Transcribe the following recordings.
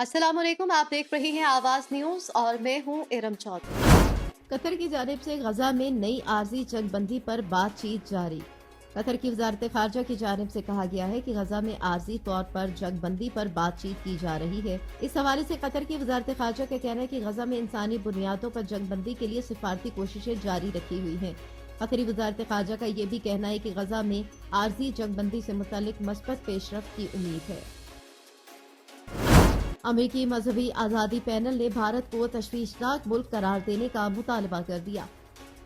अस्सलाम वालेकुम, आप देख रही हैं आवाज न्यूज और मैं हूं इरम चौधरी। कतर की जानिब से गजा में नई आर्जी जंगबंदी पर बातचीत जारी। कतर की वजारत खारजा की जानिब से कहा गया है कि गजा में आर्जी तौर पर जंगबंदी पर बातचीत की जा रही है। इस हवाले से कतर की वजारत खारजा का कहना है कि गजा में इंसानी बुनियादों पर जंगबंदी के लिए सिफारती कोशिशें जारी रखी हुई हैं। कतरी वजारत खारजा का ये भी कहना है कि गजा में आर्जी जंगबंदी से मुतालिक मस्बत पेशरफ की उम्मीद है। अमेरिकी मजहबी आज़ादी पैनल ने भारत को तशवीशनाक मुल्क करार देने का मुतालबा कर दिया।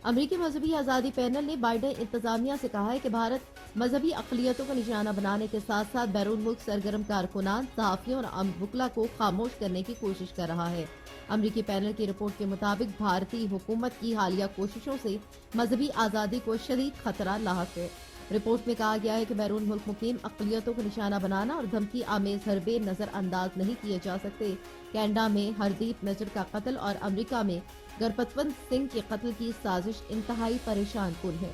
अमेरिकी मजहबी आज़ादी पैनल ने बाइडेन इंतजामिया से कहा है कि भारत मजहबी अक़लियतों को निशाना बनाने के साथ साथ बैरून मुल्क सरगर्म कारकुनान, सहाफ़ियों और आम वकला को खामोश करने की कोशिश कर रहा है। अमेरिकी पैनल की रिपोर्ट के मुताबिक भारतीय हुकूमत की हालिया कोशिशों से मजहबी आज़ादी को शदीद खतरा लाहक है। रिपोर्ट में कहा गया है कि बैरून मुल्क मुकीम अक़लियतों को निशाना बनाना और धमकी आमेज हरबे नजरअंदाज नहीं किए जा सकते। कनाडा में हरदीप नजर का कत्ल और अमेरिका में गरपतवंत सिंह के कत्ल की साजिश इंतहाई परेशान कुन है।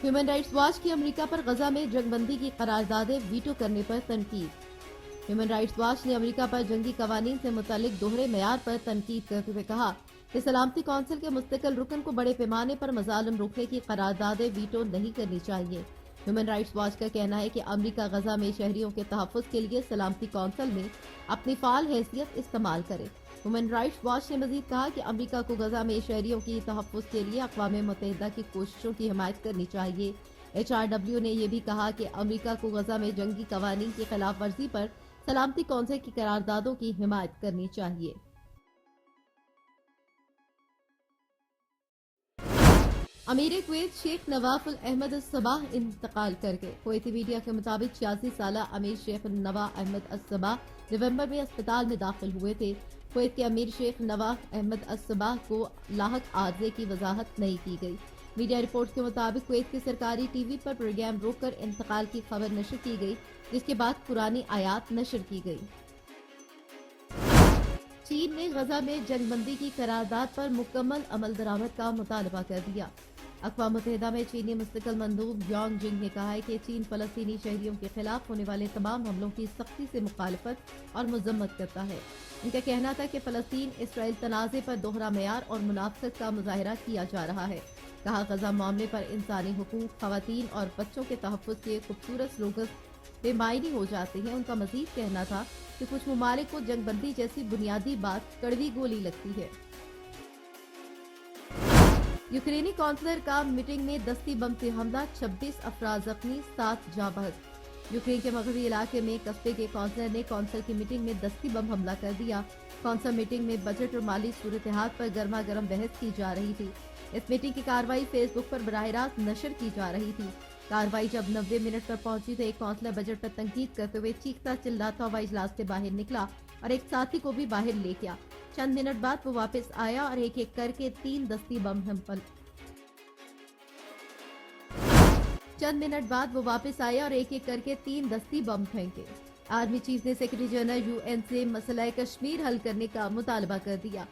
ह्यूमन राइट्स वॉच की अमेरिका पर गजा में जंगबंदी की करारदादें वीटो करने पर तनकीद। ह्यूमन राइट्स वॉच ने अमेरिका पर जंगी कवानीन से मुतालिक दोहरे मयार पर तनकीद करते हुए कहा कि सलामती कौंसिल के मुस्तकिल रुकन को बड़े पैमाने पर मजालिम रोकने की करारदादें वीटो नहीं करनी चाहिए। ह्यूमन राइट्स वॉच का कहना है कि अमेरिका गजा में शहरियों के तहफ़्फ़ुज़ के लिए सलामती कौंसिल में अपनी फाल हैसियत इस्तेमाल करे। ह्यूमन राइट्स वॉच ने मजीद कहा कि अमेरिका को गजा में शहरियों की तहफ़्फ़ुज़ के लिए अक़वाम मुत्तहिदा की कोशिशों की हिमायत करनी चाहिए। HRW ने यह भी कहा कि अमेरिका को गजा में जंगी कवानीन की खिलाफ वर्जी पर सलामती कौंसिल की करारदादों की हिमायत करनी चाहिए। अमीर कुवैत शेख नवाफ अल अहमद अस-सबाह इंतकाल कर गए। कुवैती मीडिया के मुताबिक 86 साल अमीर शेख नवाफ अहमद अस-सबाह नवंबर में अस्पताल में दाखिल हुए थे। कुवैत के अमीर शेख नवाफ अहमद अस-सबाह को लाहक आर्जे की वजाहत नहीं की गई। मीडिया रिपोर्ट के मुताबिक कुवैत के सरकारी टीवी पर प्रोग्राम रोककर इंतकाल की खबर नशर की गई, जिसके बाद पुरानी आयात नशर की गई। चीन ने गजा में जंगबंदी की करारदाद पर मुकम्मल अमल दरामद का मुतालबा कर दिया। अक़वाम मुत्तहिदा में चीनी मुस्तकिल मंदूब यांग जिंग ने कहा है कि चीन फलस्तीनी शहरियों के खिलाफ होने वाले तमाम हमलों की सख्ती से मुखालफत और मजम्मत करता है। उनका कहना था कि फलस्तीन इसराइल तनाज़े पर दोहरा मयार और मुनाफसत का मुजाहरा किया जा रहा है। कहा गजा मामले पर इंसानी हुकूक, खवातीन और बच्चों के तहफ़्फ़ुज़ के खूबसूरत स्लोगन बेमायनी हो जाते हैं। उनका मजीद कहना था कि कुछ ममालिक को जंगबंदी जैसी बुनियादी बात कड़वी गोली लगती है। यूक्रेनी कौंसलर का मीटिंग में दस्ती बम से हमला, 26 अफराद जख्मी, 7 जाँ बहक। यूक्रेन के मगरबी इलाके में कस्बे के कौंसलर ने कौंसल की मीटिंग में दस्ती बम हमला कर दिया। कौंसल मीटिंग में बजट और माली सूरत हाल पर गर्मा गर्म बहस की जा रही थी। इस मीटिंग की कार्रवाई फेसबुक पर बराह रास्त नशर की जा रही थी। कार्रवाई जब 90 मिनट पर पहुंची तो एक कौंसलर बजट पर तंकीद करते हुए चीखता चिल्लाता हुआ इजलास से बाहर निकला और एक साथी को भी बाहर ले गया। चंद मिनट बाद वो वापस आया और एक एक करके 3 दस्ती बम फेंके। आर्मी चीफ ने सेक्रेटरी जनरल UN से मसला कश्मीर हल करने का मुतालबा कर दिया।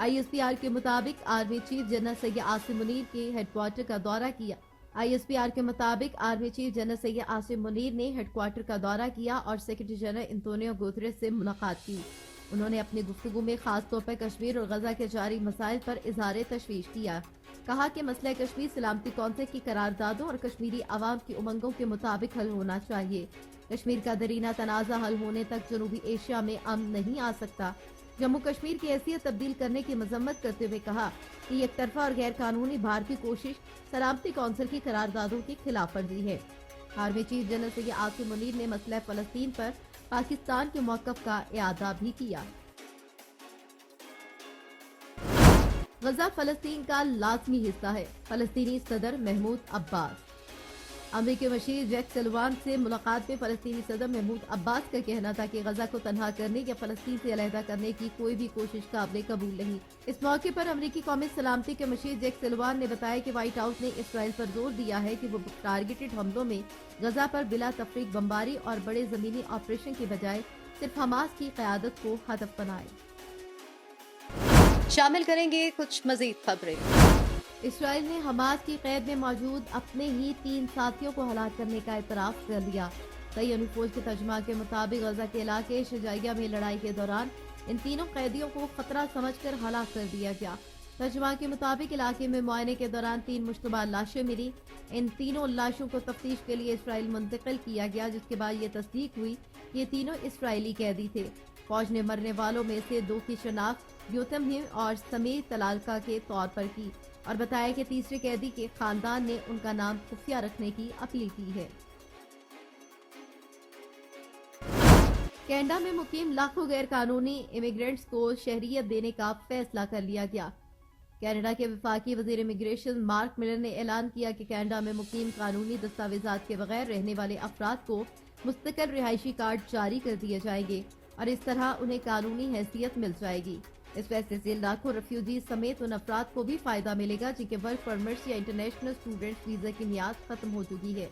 ISPR के मुताबिक army chief general Syed Asim Munir के हेडक्वार्टर का दौरा किया। ISPR के मुताबिक army chief general Syed Asim Munir ने हेडक्वार्टर का दौरा किया और सेक्रेटरी जनरल एंटोनियो गुतरेस से मुलाकात की। उन्होंने अपनी गुफ्तगू में खास तौर पर कश्मीर और गजा के जारी मसाइल पर इजहार तशवीश किया। कहा कि मसला कश्मीर सलामती कौंसिल की करारदादों और कश्मीरी आवाम की उमंगों के मुताबिक हल होना चाहिए। कश्मीर का दरीना तनाज़ा हल होने तक जनूबी एशिया में अमन नहीं आ सकता। जम्मू कश्मीर की हैसियत तब्दील करने की मजम्मत करते हुए कहा कि एक तरफा और गैर कानूनी भारतीय कोशिश सलामती कौंसिल की करारदादों की खिलाफ वर्जी है। Army chief general Syed Asim Munir ने मसला फलस्तीन पर पाकिस्तान के मौक़िफ़ का इआदा भी किया। गजा फलस्तीन का लाजमी हिस्सा है, फलस्तीनी सदर महमूद अब्बास। अमेरिकी मशीर जैक सलवान से मुलाकात में फलस्तीनी सदर महमूद अब्बास का कहना था कि गजा को तनहा करने या फलस्तीन से अलहदा करने की कोई भी कोशिश काबिल कबूल नहीं। इस मौके पर अमेरिकी कौमी सलामती के मशीर जैक सलवान ने बताया कि व्हाइट हाउस ने इसराइल पर जोर दिया है कि वो टारगेटेड हमलों में गजा पर बिला तफरीक बमबारी और बड़े जमीनी ऑपरेशन की बजाय सिर्फ हमास की क़यादत को हदफ बनाए। शामिल करेंगे कुछ मजीद खबरें। इसराइल ने हमास की कैद में मौजूद अपने ही 3 साथियों को हलाक करने का इतराफ कर लिया। सैयद फौज के तर्जुमा के मुताबिक गजा के इलाके शजाइया में लड़ाई के दौरान इन तीनों कैदियों को खतरा समझकर हलाक कर दिया गया। तर्जुमा के मुताबिक इलाके में मुआयने के दौरान 3 मुश्तबा लाशें मिली। इन तीनों लाशों को तफ्तीश के लिए इसराइल मुंतकिल किया गया, जिसके बाद ये तस्दीक हुई कि ये तीनों इसराइली कैदी थे। फौज ने मरने वालों में से 2 की शनाख्त योतम हिम और समीर तलालका के तौर पर की और बताया कि तीसरे कैदी के खानदान ने उनका नाम खुफिया रखने की अपील की है। कनाडा में मुकीम लाखों गैर कानूनी इमिग्रेंट्स को शहरियत देने का फैसला कर लिया गया। कनाडा के वफाकी वजीर इमिग्रेशन मार्क मिलर ने ऐलान किया कि कनाडा में मुकीम कानूनी दस्तावेजात के बगैर रहने वाले अफराद को मुस्तकिल रिहायशी कार्ड जारी कर दिए जाएंगे और इस तरह उन्हें कानूनी हैसियत मिल जाएगी। इस फैसले से लाखों रेफ्यूजी समेत उन अफराद को भी फायदा मिलेगा जिनके वर्क परमिट्स या इंटरनेशनल स्टूडेंट्स वीजा की मियाद खत्म हो चुकी है।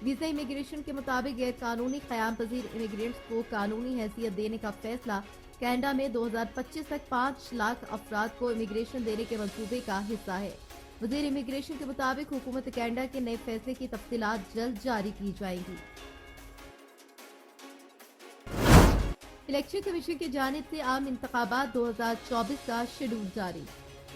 वीजा इमिग्रेशन के मुताबिक गैर कानूनी क़याम पजीर इमिग्रेंट्स को कानूनी हैसियत देने का फैसला कनाडा में 2025 तक 5 लाख अफराद को इमिग्रेशन देने के मंसूबे का हिस्सा है। वजीर इमिग्रेशन के मुताबिक हुकूमत कनाडा के नए फैसले की तफसीलात जल्द जारी की जाएंगी। इलेक्शन कमीशन की जानिब से आम इंतखाबात 2024 का शेड्यूल जारी।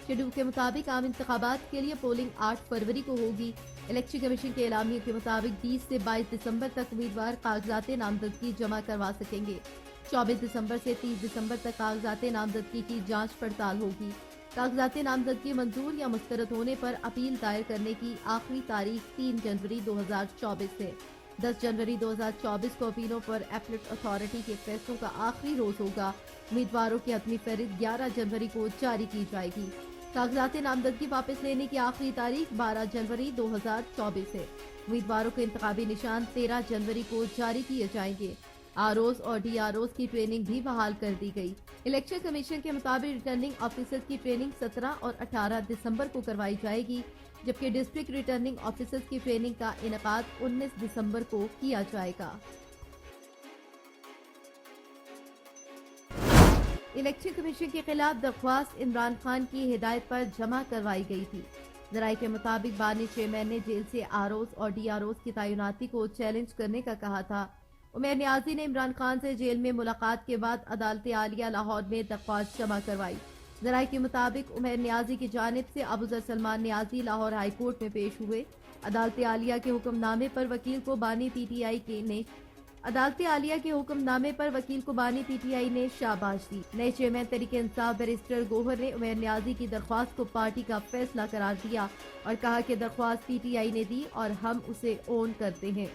शेड्यूल के मुताबिक आम इंतखाबात के लिए पोलिंग 8 फरवरी को होगी। इलेक्शन कमीशन के एलामिया के मुताबिक 20 से 22 दिसंबर तक उम्मीदवार कागजात नामजदगी जमा करवा सकेंगे। 24 दिसंबर से 30 दिसंबर तक कागजात नामजदगी की जांच पड़ताल होगी। कागजात नामजदगी मंजूर या मुस्तरद होने पर अपील दायर करने की आखिरी तारीख 3 जनवरी 2024 है। 10 जनवरी 2024 को अपीलों पर एपलेट अथॉरिटी के फैसलों का आखिरी रोज होगा। उम्मीदवारों की हतमी फहरिस्त 11 जनवरी को जारी की जाएगी। कागजात नामजदगी वापस लेने की आखिरी तारीख 12 जनवरी 2024 है। उम्मीदवारों के इंतखाबी निशान 13 जनवरी को जारी किए जाएंगे। आरओज और डीआरओज की ट्रेनिंग भी बहाल कर दी गई। इलेक्शन कमीशन के मुताबिक रिटर्निंग ऑफिसर्स की ट्रेनिंग 17 और 18 दिसंबर को करवाई जाएगी, जबकि डिस्ट्रिक्ट रिटर्निंग ऑफिसर्स की ट्रेनिंग का इनेकाद 19 दिसंबर को किया जाएगा। इलेक्शन कमीशन के खिलाफ दरख्वास्त इमरान खान की हिदायत पर जमा करवाई गई थी। जराये के मुताबिक बानी चेयरमैन ने जेल से आरओज और डीआरओज की तैनाती को चैलेंज करने का कहा था। उमर नियाजी ने इमरान खान से जेल में मुलाकात के बाद अदालत आलिया लाहौर में दरख्वास्त जमा करवाई। जराये के मुताबिक उमर नियाजी की जानिब से अबूजर सलमान नियाजी लाहौर हाई कोर्ट में पेश हुए। अदालत आलिया के हुक्मनामे पर वकील को बानी पीटीआई ने शाबाश दी। नए चेयरमैन तरीके इंसाफ बैरिस्टर गोहर ने उमर नियाजी की दरख्वास्त को पार्टी का फैसला करार दिया और कहा कि दरख्वास्त पीटीआई ने दी और हम उसे ओन करते हैं।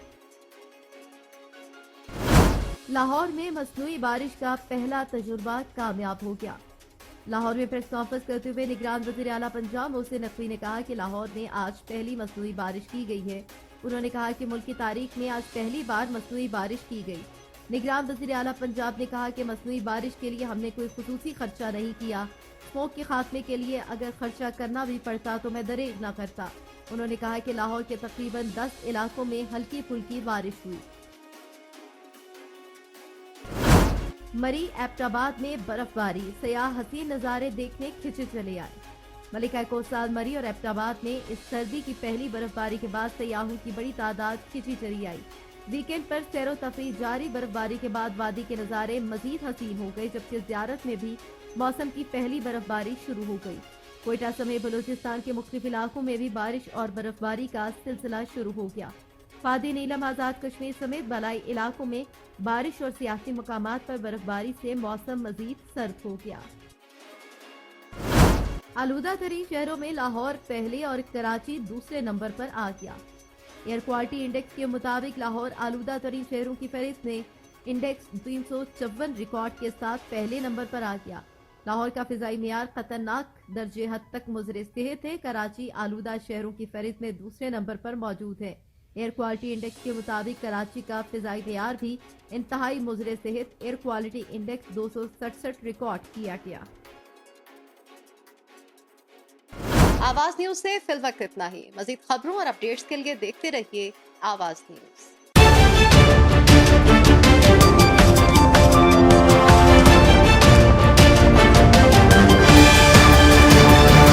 लाहौर में मसनूई बारिश का पहला तजुर्बा कामयाब हो गया। लाहौर में प्रेस कॉन्फ्रेंस करते हुए निगरान वज़ीर आला पंजाब मोहसिन नकवी ने कहा कि लाहौर में आज पहली मसनूई बारिश की गई है। उन्होंने कहा कि मुल्क की तारीख में आज पहली बार मसनूई बारिश की गई। निगरान वज़ीर आला पंजाब ने कहा कि मसनूई बारिश के लिए हमने कोई खुसूसी खर्चा नहीं किया। स्मोक के खात्मे के लिए अगर खर्चा करना भी पड़ता तो मैं दरेज न करता। उन्होंने कहा कि लाहौर के तकरीबन 10 इलाकों में हल्की फुल्की बारिश हुई। मरी एबटाबाद में बर्फबारी, सयाह हसीन नज़ारे देखने खिंचे चले आए। मलिका कोसाल मरी और एबटाबाद में इस सर्दी की पहली बर्फबारी के बाद सयाहों की बड़ी तादाद खिंची चली आई। वीकेंड पर सैरो तफरीह जारी। बर्फबारी के बाद वादी के नज़ारे मजीद हसीन हो गए, जबकि ज़ियारत में भी मौसम की पहली बर्फबारी शुरू हो गई। कोयटा समेत बलूचिस्तान के मुख्तलिफ इलाकों में भी बारिश और बर्फबारी का सिलसिला शुरू हो गया। फादी नीलम आजाद कश्मीर समेत बलाई इलाकों में बारिश और सियासी मकामात पर बर्फबारी से मौसम मजीद सर्द हो गया। आलूदा तरीन शहरों में लाहौर पहले और कराची दूसरे नंबर पर आ गया। एयर क्वालिटी इंडेक्स के मुताबिक लाहौर आलूदा तरीन शहरों की फहरिस्त में इंडेक्स 354 रिकॉर्ड के साथ पहले नंबर पर आ गया। लाहौर का फिजाई मियार खतरनाक दर्जे हद तक मुज़र सेहत है। कराची आलूदा शहरों की फहरिस्त में दूसरे नंबर पर मौजूद है। एयर क्वालिटी इंडेक्स के मुताबिक कराची का फिजाई मियार भी इंतहाई मुज़र सेहत एयर क्वालिटी इंडेक्स 267 रिकॉर्ड किया गया। आवाज न्यूज से फिल वक्त इतना ही। मजीद खबरों और अपडेट्स के लिए देखते रहिए आवाज न्यूज।